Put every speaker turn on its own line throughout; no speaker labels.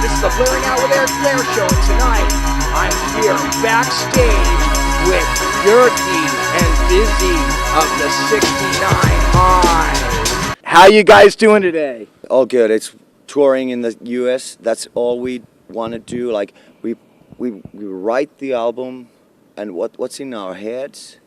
This is the Blairing Out with Eric Blair show, and tonight I'm here backstage with JYRKI and Busy of the 69 Highs. How you guys doing today?
All good. It's touring in the U.S. That's all we want to do. Like we write the album, and what's in our heads?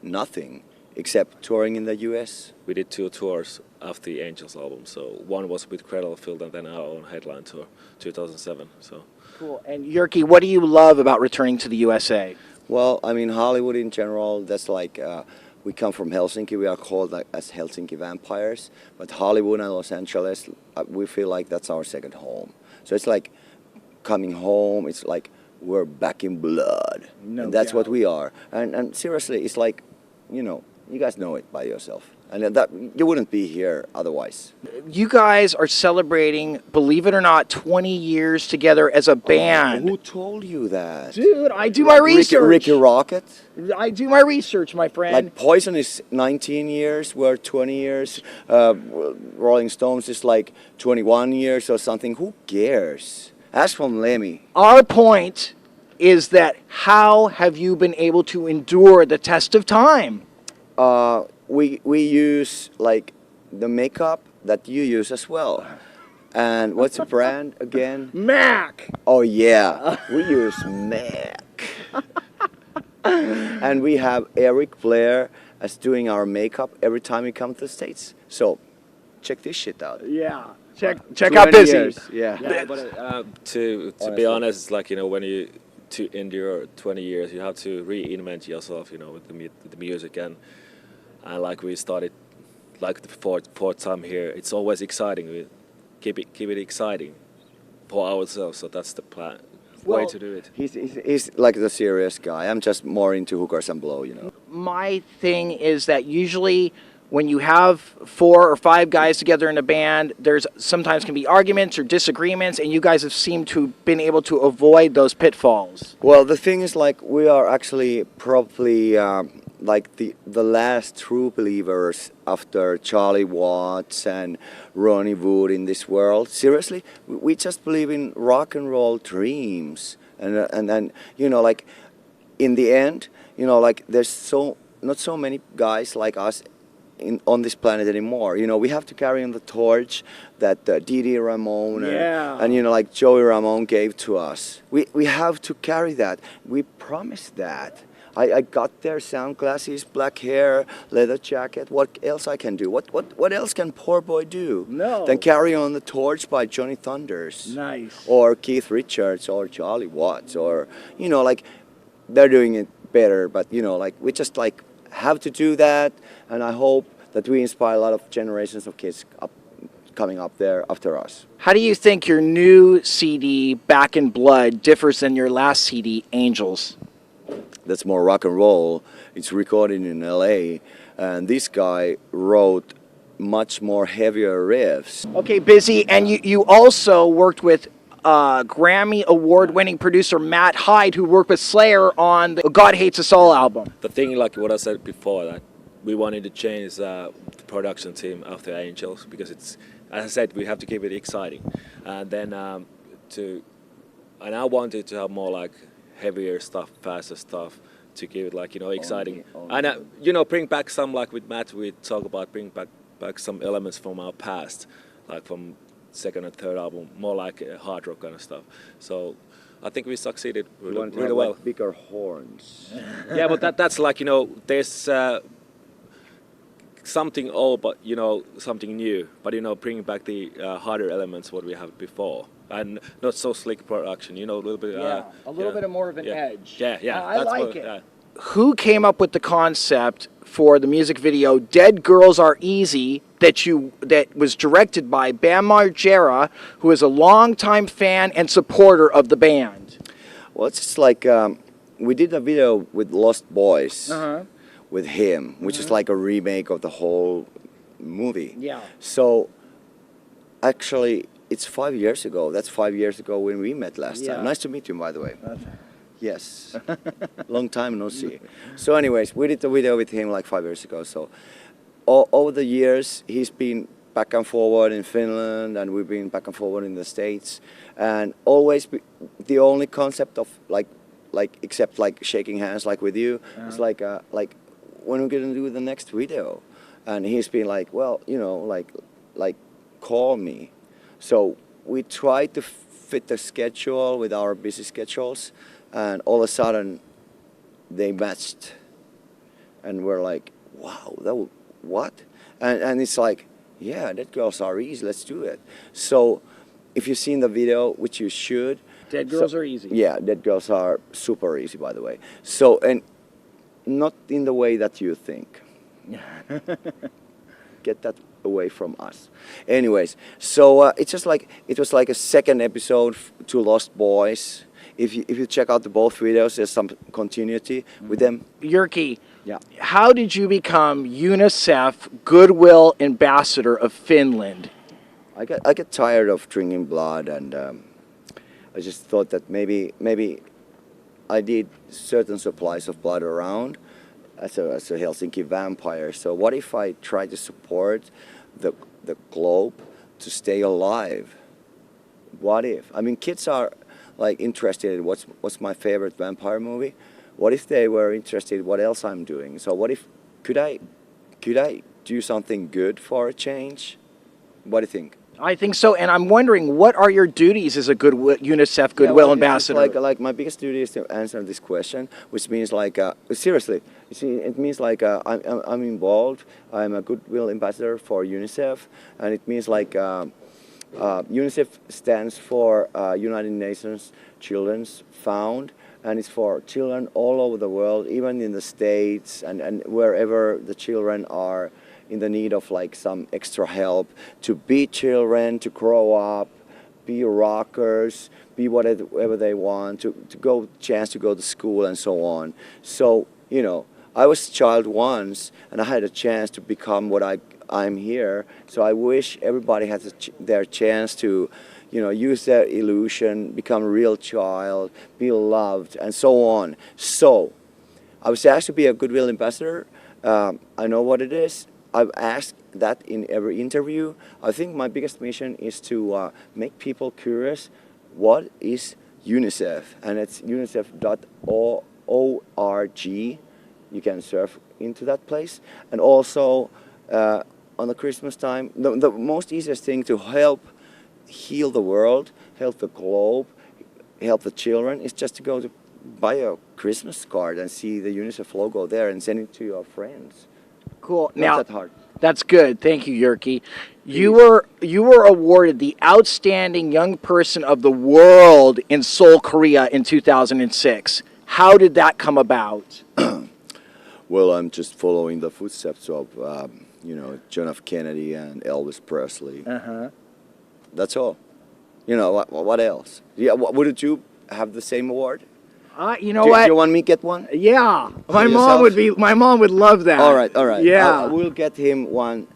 Nothing except touring in the U.S.
We did 2 tours after the Angels album. So one was with Cradlefield and then our own headline tour, 2007. So
cool. And JYRKI, what do you love about returning to the USA?
Well, I mean Hollywood in general. That's like we come from Helsinki. We are called like, as Helsinki vampires. But Hollywood and Los Angeles, we feel like that's our second home. So it's like coming home. It's like we're back in blood.
No
and that's
doubt.
what we are. And seriously, it's like, you know, you guys know it by yourself. And that you wouldn't be here otherwise.
You guys are celebrating, believe it or not, 20 years together as a band.
Who told you that?
Dude, I do my research.
Ricky Rocket?
I do my research, my friend.
Like Poison is 19 years, we're 20 years. Rolling Stones is like 21 years or something. Who cares? Ask from Lemmy.
Our point is that how have you been able to endure the test of time?
We use like the makeup that you use as well. And what's the brand again?
Mac.
Oh yeah, we use Mac. And we have Eric Blair as doing our makeup every time we come to the States. So check this shit out.
Yeah. Check out Busy.
Years. Yeah.
yeah, but to be honest, it's like, you know, when you to endure 20 years, you have to reinvent yourself, you know, with the music and like we started, like the fourth time here, it's always exciting. We keep it exciting for ourselves. So that's the plan. Way to do it.
He's like the serious guy. I'm just more into hookers and blow, you know.
My thing is that usually when you have 4 or 5 guys together in a band, there's sometimes can be arguments or disagreements, and you guys have seemed to been able to avoid those pitfalls.
Well, the thing is, like, we are actually probably like the last true believers after Charlie Watts and Ronnie Wood in this world. Seriously, we just believe in rock and roll dreams, and then, you know, like in the end, you know, like there's not so many guys like us on this planet anymore. You know, we have to carry on the torch that Didi Ramone and you know, like Joey Ramone gave to us. We have to carry that. We promised that. I got their sound glasses, black hair, leather jacket. What else I can do? What else can poor boy do?
No.
Than carry on the torch by Johnny Thunders.
Nice.
Or Keith Richards or Charlie Watts, or, you know, like they're doing it better, but, you know, like we just like have to do that, and I hope that we inspire a lot of generations of kids coming up there after us.
How do you think your new CD, Back in Blood, differs than your last CD, Angels?
That's more rock and roll. It's recorded in LA, and this guy wrote much more heavier riffs.
Okay, Busy, and you also worked with Grammy Award-winning producer Matt Hyde, who worked with Slayer on the God Hates Us All album.
The thing, like what I said before, that we wanted to change the production team after Angels because it's, as I said, we have to keep it exciting, and then I wanted to have more like heavier stuff, faster stuff, to give it like, you know, exciting. And you know, bring back some, like with Matt, we talk about bring back some elements from our past, like from second and third album, more like hard rock kind of stuff. So I think we succeeded really well.
Like bigger horns.
Yeah, but that's like, you know, there's something old, but, you know, something new. But, you know, bringing back the harder elements what we had before, and not so slick production. You know, a little bit.
A little bit more of an edge.
Yeah.
I
that's
like it. Who came up with the concept for the music video "Dead Girls Are Easy" that was directed by Bam Margera, who is a longtime fan and supporter of the band?
Well, it's just like we did a video with Lost Boys with him, which is like a remake of the whole movie.
Yeah.
So actually, it's 5 years ago. That's 5 years ago when we met last time. Nice to meet you, by the way. Yes. Long time no see. So anyways, we did the video with him like 5 years ago. So over the years, he's been back and forward in Finland, and we've been back and forward in the States, and always the only concept of like except like shaking hands like with you, it's like when we're gonna do the next video, and he's been like, well, you know, like call me. So we try to fit the schedule with our busy schedules, and all of a sudden they matched, and we're like, wow, what? And it's like, yeah, Dead Girls Are Easy, let's do it. So if you've seen the video, which you should.
Dead Girls Are Easy.
Yeah, Dead Girls Are super easy, by the way. So, and not in the way that you think. Get that away from us. Anyways, so it's just like, it was like a second episode to Lost Boys. If you check out the both videos, there's some continuity with them.
JYRKI,
Yeah.
how did you become UNICEF Goodwill Ambassador of Finland?
I get tired of drinking blood, and I just thought that maybe I did certain supplies of blood around as a Helsinki vampire. So what if I try to support the globe to stay alive? What if? I mean, kids are like interested in what's my favorite vampire movie. What if they were interested in what else I'm doing? So what if could I do something good for a change? What do you think?
I think so, and I'm wondering, what are your duties as a UNICEF Goodwill Ambassador?
Like my biggest duty is to answer this question, which means like seriously, you see, it means like I'm involved. I'm a Goodwill Ambassador for UNICEF, and it means like UNICEF stands for United Nations Children's Fund, and it's for children all over the world, even in the States and wherever the children are in the need of like some extra help to be children, to grow up, be rockers, be whatever they want, to go chance to go to school and so on. So, you know, I was a child once, and I had a chance to become what I'm here. So I wish everybody has their chance to, you know, use their illusion, become a real child, be loved, and so on. So I was asked to be a Goodwill Ambassador. I know what it is. I've asked that in every interview. I think my biggest mission is to make people curious. What is UNICEF? And it's unicef.org. You can surf into that place. And also on the Christmas time, the most easiest thing to help heal the world, help the globe, help the children is just to go to buy a Christmas card and see the UNICEF logo there and send it to your friends.
Cool.
Not
Now,
that hard.
that's good. Thank you, JYRKI. You were awarded the Outstanding Young Person of the World in Seoul, Korea in 2006. How did that come about?
Well, I'm just following the footsteps of, you know, John F. Kennedy and Elvis Presley. That's all. You know, what else? Yeah, wouldn't you have the same award?
You know what?
Do you want me to get one?
Yeah, my
yourself?
mom would love that.
All right.
Yeah,
We'll get him one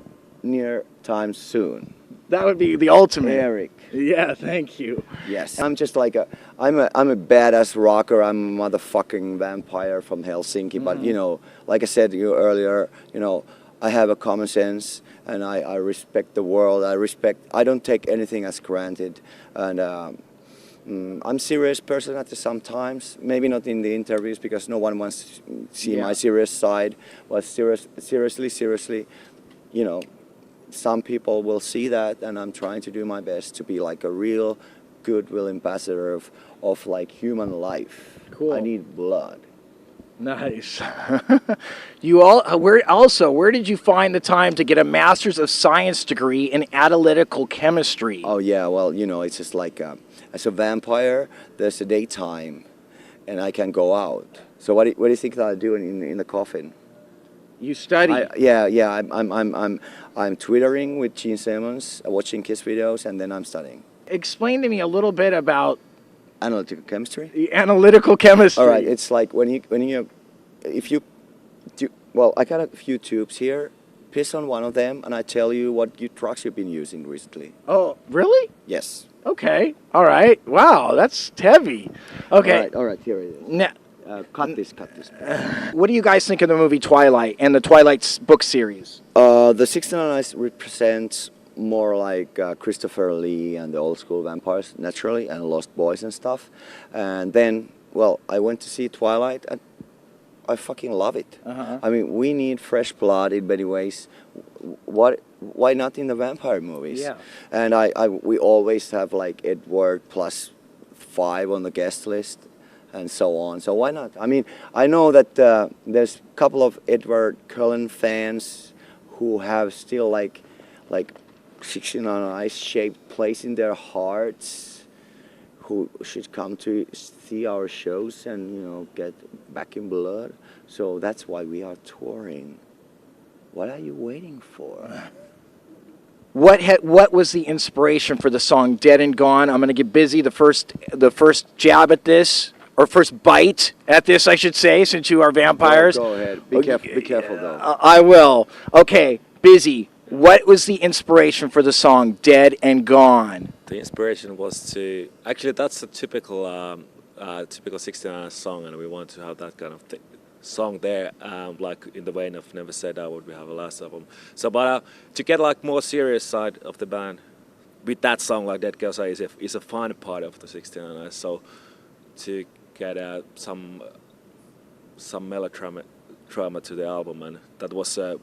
near time soon.
that would be the ultimate.
Eric.
Yeah, thank you.
Yes. I'm just like I'm a badass rocker. I'm a motherfucking vampire from Helsinki. But you know, like I said to you earlier, you know, I have a common sense, and I respect the world. I don't take anything as granted, and I'm a serious person at sometimes. Maybe not in the interviews because no one wants to see my serious side. But seriously, you know, some people will see that, and I'm trying to do my best to be like a real Goodwill Ambassador of like human life.
Cool.
I need blood.
Nice. Where did you find the time to get a Master's of Science degree in Analytical Chemistry?
Oh yeah, well, you know, it's just like as a vampire, there's a daytime, and I can go out. So what do you think that I do in the coffin?
You study.
I'm twittering with Gene Simmons, watching Kiss videos, and then I'm studying.
Explain to me a little bit about
Analytical chemistry.
the analytical chemistry.
All right, it's like if you do, well, I got a few tubes here. Piss on one of them, and I tell you what drugs you've been using recently.
Oh, really?
Yes.
Okay. All right. Wow, that's heavy. Okay.
All right. Here it is.
Now,
Cut this.
what do you guys think of the movie Twilight and the Twilight book series?
The 69 Eyes represents more like Christopher Lee and the old school vampires, naturally, and Lost Boys and stuff. And then, well, I went to see Twilight, and I fucking love it. I mean, we need fresh blood in many ways. Why not in the vampire movies?
Yeah.
And we always have like Edward plus 5 on the guest list, and so on. So why not? I mean, I know that there's a couple of Edward Cullen fans who have still like 16 on an ice-shaped place in their hearts, who should come to see our shows and, you know, get back in blood. So that's why we are touring. What are you waiting for?
What was the inspiration for the song "Dead and Gone"? I'm going to get busy. The first jab at this, or first bite at this, I should say, since you are vampires.
Go ahead. Be careful though.
I will. Okay, busy. What was the inspiration for the song "Dead and Gone"?
The inspiration was to actually that's a typical 69 song, and we want to have that kind of song there, like in the vein of Never Said I Would We Have a Last album. So, but to get like more serious side of the band with that song, like Dead Girls Are Easy, is a fun part of the 69. So to get some melodrama to the album, and that was a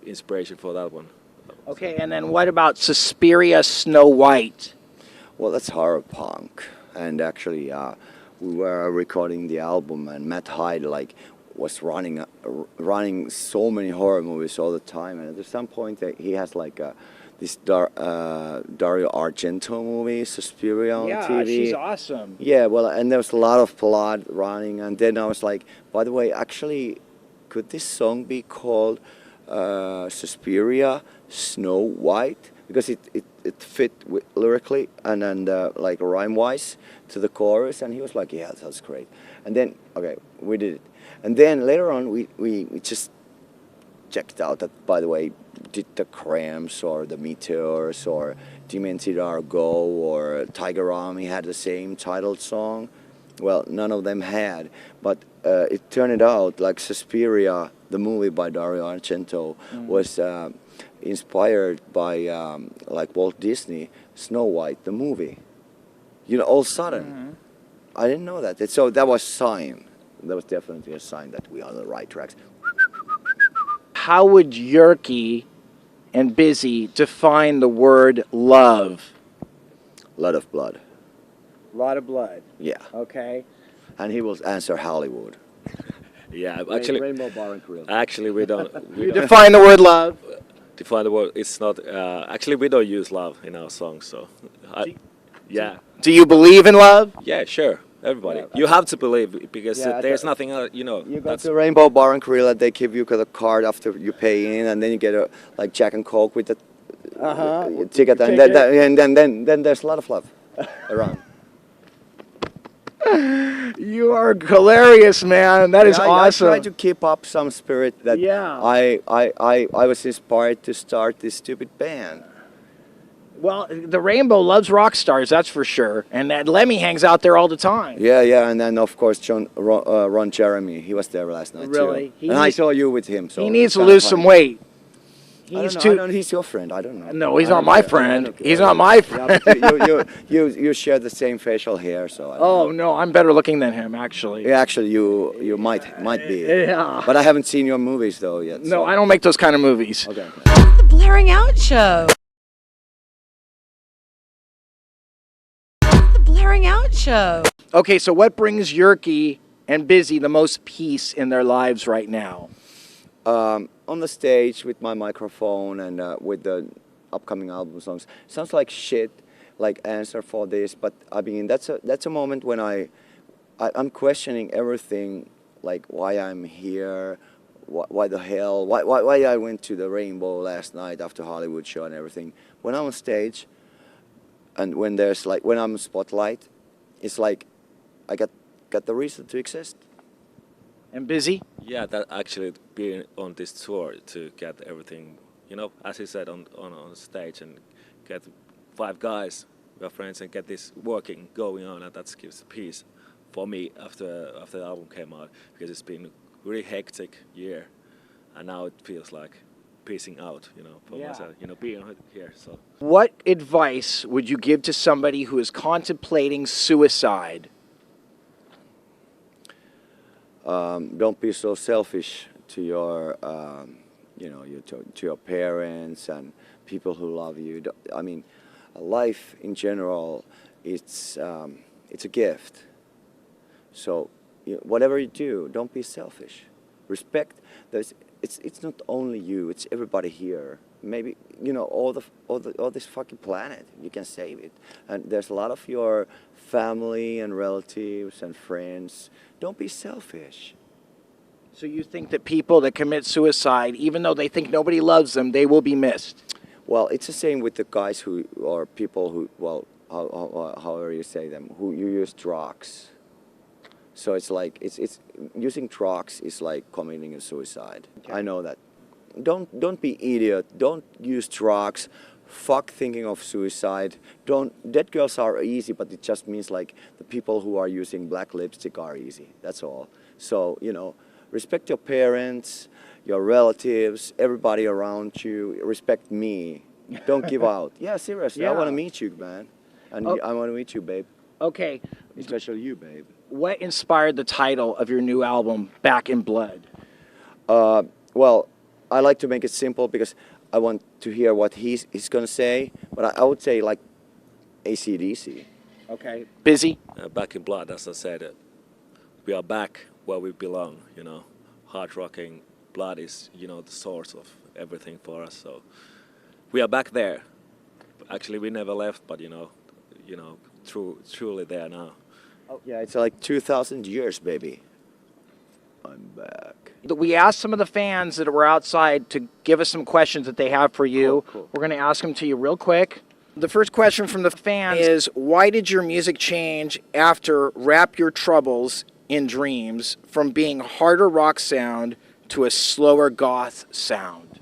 inspiration for that one.
Okay, and then what about Suspiria, Snow White?
Well, that's horror punk, and actually, we were recording the album, and Matt Hyde was running so many horror movies all the time, and at some point he has this Dario Argento movie, Suspiria, on TV.
Yeah, she's awesome.
Yeah, well, and there was a lot of plot running, and then I was like, by the way, actually, could this song be called Suspiria, Snow White? Because it fit lyrically and then like rhyme-wise to the chorus, and he was like, yeah, that's great. And then, okay, we did it. And then later on, we just checked out that, by the way, did the Cramps or the Meteors or Demented Are Go or Tiger Army had the same titled song? Well, none of them had, but it turned out like Suspiria, the movie by Dario Argento, was inspired by like Walt Disney, Snow White, the movie. You know, all of a sudden, I didn't know that. So that was a sign. That was definitely a sign that we are on the right tracks.
How would JYRKI and Busy define the word love?
Lot of blood.
A lot of blood.
Yeah.
Okay.
And he will answer Hollywood.
Yeah, actually,
Rainbow Bar and Grill.
actually we don't.
You define the word love.
Define the word. It's not. Actually, we don't use love in our songs. So, yeah.
Do you believe in love?
Yeah, sure. Everybody, you have to believe because
Yeah,
there's nothing else. You know.
You go to Rainbow Bar and Grill, and they give you the card after you pay in, and then you get a like Jack and Coke with the ticket, and then there's a lot of love around.
You are hilarious, man. That is awesome.
I try to keep up some spirit that I was inspired to start this stupid band.
Well, the Rainbow loves rock stars, that's for sure. And that Lemmy hangs out there all the time.
Yeah, and then of course Ron Jeremy, he was there last night
Really?
too. And I saw you with him. So
he needs to lose some weight.
He's he's your friend. I don't know.
No, he's not my friend. He's not my friend.
Yeah, you share the same facial hair, so.
Oh no, I'm better looking than him, actually.
Yeah, actually, you might be.
Yeah.
But I haven't seen your movies though yet.
No, I don't make those kind of movies.
Okay.
The Blairing Out Show. The Blairing Out Show.
Okay, so what brings JYRKI and Busy the most peace in their lives right now?
On the stage with my microphone and with the upcoming album songs. Sounds like shit, like answer for this, but I mean that's a moment when I'm questioning everything, like why I'm here, why the hell, why I went to the Rainbow last night after Hollywood show and everything. When I'm on stage, and when I'm in spotlight, it's like I got the reason to exist.
And Busy?
Yeah, that actually being on this tour to get everything, you know, as he said on stage and get 5 guys, we are friends, and get this working going on, and that gives peace for me after the album came out, because it's been a really hectic year, and now it feels like piecing out, you know, for
Yeah.
myself, you know, being here. So
What advice would you give to somebody who is contemplating suicide?
Don't be so selfish to your, you know, to your parents and people who love you. I mean, life in general, it's a gift. So whatever you do, don't be selfish. Respect. It's not only you. It's everybody here. Maybe you know all this fucking planet. You can save it. And there's a lot of your family and relatives and friends. Don't be selfish.
So you think that people that commit suicide, even though they think nobody loves them, they will be missed?
Well, it's the same with the guys who or people who, well, however you say them, who you use drugs. So it's like it's using drugs is like committing a suicide.
Okay.
I know that. Don't be idiot. Don't use drugs. Fuck thinking of suicide. Don't. Dead girls are easy, but it just means like the people who are using black lipstick are easy. That's all. So you know, respect your parents, your relatives, everybody around you. Respect me. Don't give out. Yeah, seriously. I
Yeah.
want to meet you, man, and
Oh.
I want to meet you, babe.
Okay,
Especially you, babe.
what inspired the title of your new album, Back in Blood?
Well, I like to make it simple because I want to hear what he's going to say. But I would say like AC/DC.
Okay. Busy?
Back in Blood, as I said, we are back where we belong. You know, hard rocking blood is, you know, the source of everything for us. So we are back there. Actually, we never left, but you know, truly there now.
Yeah, it's like 2,000 years, baby. I'm back.
We asked some of the fans that were outside to give us some questions that they have for you.
Cool.
We're going to ask them to you real quick. The first question from the fans is, why did your music change after Wrap Your Troubles in Dreams from being harder rock sound to a slower goth sound?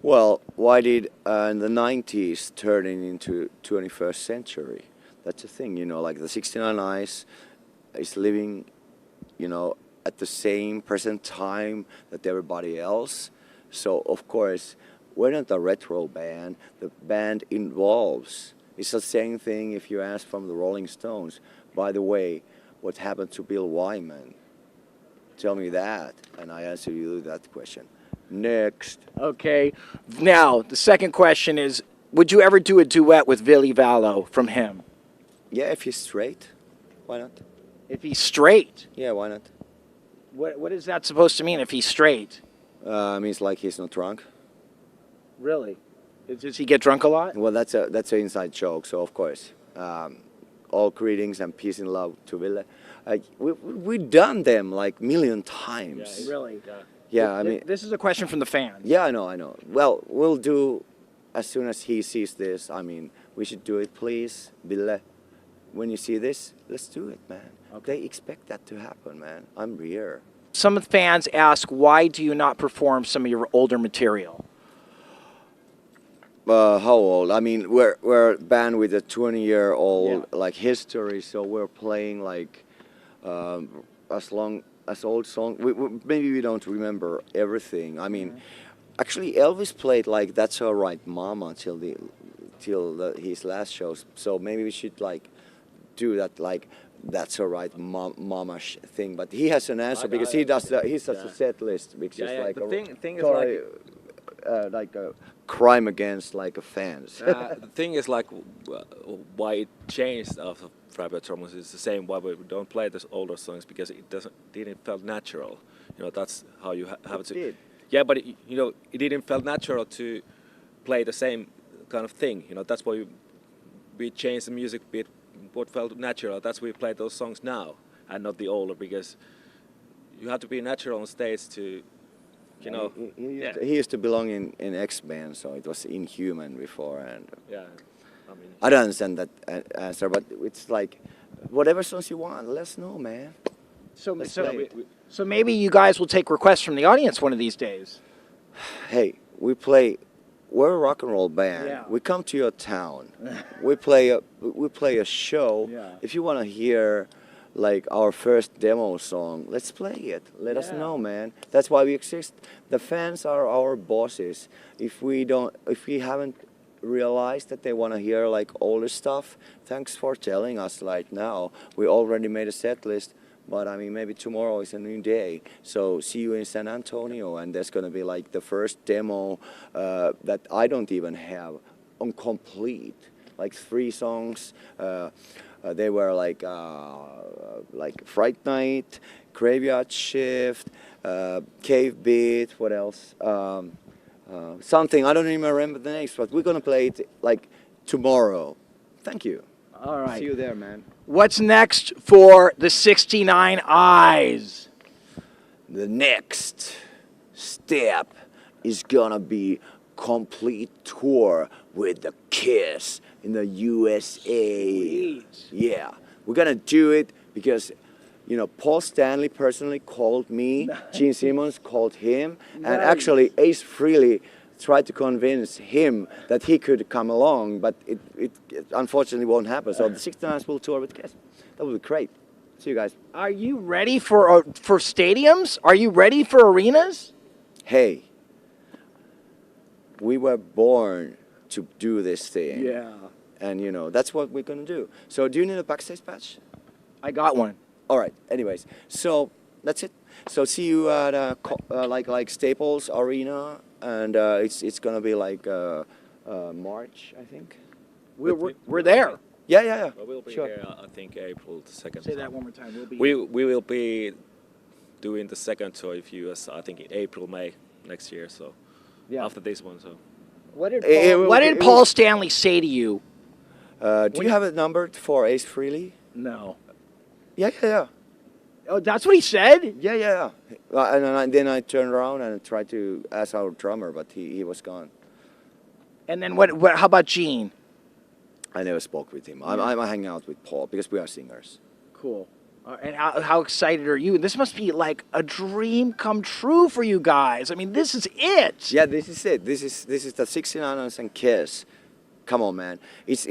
Well, why did in the 90s turning into 21st century? That's the thing, you know, like the 69 Eyes is living, you know, at the same present time that everybody else. So, of course, we're not a retro band. The band evolves. It's the same thing if you ask from the Rolling Stones. By the way, what happened to Bill Wyman? Tell me that, and I answer you that question. Next.
Okay. Now, the second question is, would you ever do a duet with Villy Vallow from him?
Yeah, if he's straight, why not?
If he's straight?
Yeah, why not?
What is that supposed to mean if he's straight?
Means like he's not drunk.
Really? Does he get drunk a lot?
Well, that's an inside joke. So of course, all greetings and peace and love to Ville. We've done them like million times.
Really?
Yeah, I mean,
This is a question from the fans.
yeah, I know. Well, we'll do as soon as he sees this. I mean, we should do it, please, Ville. When you see this, let's do it, man. They expect that to happen, man. I'm here.
Some of the fans ask, why do you not perform some of your older material?
How old? I mean, we're a band with a 20-year-old
Yeah.
like history, so we're playing like as old song. Maybe we don't remember everything. I mean, actually, Elvis played like "That's Alright, Mama" till his last shows. So maybe we should like do that like "That's Alright, Mama" thing. But he has an answer because he does he does a set list, which is like
The thing is
like a crime against like a fans.
the thing is like why it changed after Private Troubles is the same why we don't play those older songs because it didn't feel natural. You know, that's how you have to.
did.
Yeah, but it didn't feel natural to play the same kind of thing. You know, that's why we changed the music bit. What felt natural. That's why we play those songs now and not the older because you have to be natural on stage to. You know,
He used to belong in X-Men, so it was Inhuman before, and
yeah, I mean,
I don't understand that answer, but it's like, whatever songs you want, let us know, man. Let's play it.
So maybe you guys will take requests from the audience one of these days.
Hey, we're a rock and roll band.
Yeah.
We come to your town. we play a show.
Yeah.
If you want to hear like our first demo song, let's play it. Let us know, man. That's why we exist. The fans are our bosses. If we haven't realized that they want to hear like older stuff, thanks for telling us right now. We already made a set list, but I mean maybe tomorrow is a new day. So see you in San Antonio, and there's gonna be like the first demo that I don't even have on complete, like 3 songs. They were like Fright Night, Graveyard Shift, Cave Beat, what else? Something, I don't even remember the names, but we're gonna play it like tomorrow. Thank you.
All right.
See you there, man.
What's next for the 69 Eyes?
The next step is gonna be complete tour with the Kiss in the USA. Yeah, we're gonna do it because, you know, Paul Stanley personally called me, Gene Simmons called him, and actually Ace Frehley tried to convince him that he could come along, but it unfortunately won't happen. So the 69ers will tour with Kiss. That would be great. See you guys.
Are you ready for stadiums? Are you ready for arenas?
Hey, we were born to do this thing.
Yeah.
And you know, that's what we're gonna do. So do you need a backstage patch?
I got one.
All right. Anyways, so that's it. So see you at like Staples Arena, and it's gonna be like March, I think.
We're there.
Yeah.
Well, we'll be
Sure.
here, I think, April the 2nd.
Say that one more time. We'll be.
We will be doing the second tour of US, I think, in April, May next year. So after this one, so.
What did
It will-
Paul Stanley say to you?
Do you have a number for Ace Frehley?
No.
Yeah.
Oh, that's what he said?
Yeah. And then I turned around and tried to ask our drummer, but he was gone.
And then what? How about Gene?
I never spoke with him. I'm hanging out with Paul because we are singers.
Cool. And how excited are you? This must be like a dream come true for you guys. I mean, this is it.
Yeah, this is it. This is the 69ers and Kiss. Come on, man. It's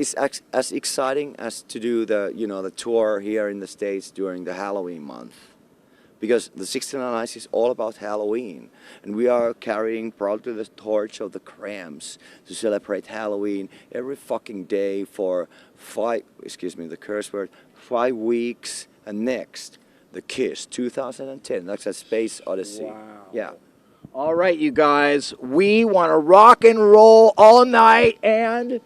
as exciting as to do the tour here in the States during the Halloween month. Because the 69ers is all about Halloween. And we are carrying proudly the torch of the Cramps to celebrate Halloween every fucking day for 5 weeks. And next, the Kiss 2010. That's a Space Odyssey.
Wow.
Yeah.
All right, you guys. We want to rock and roll all night and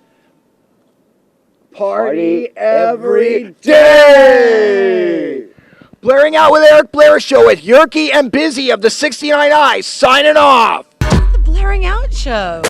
party every day. Blaring out with Eric Blair Show with JYRKI and Busy of the 69 Eyes signing off.
The Blaring Out Show.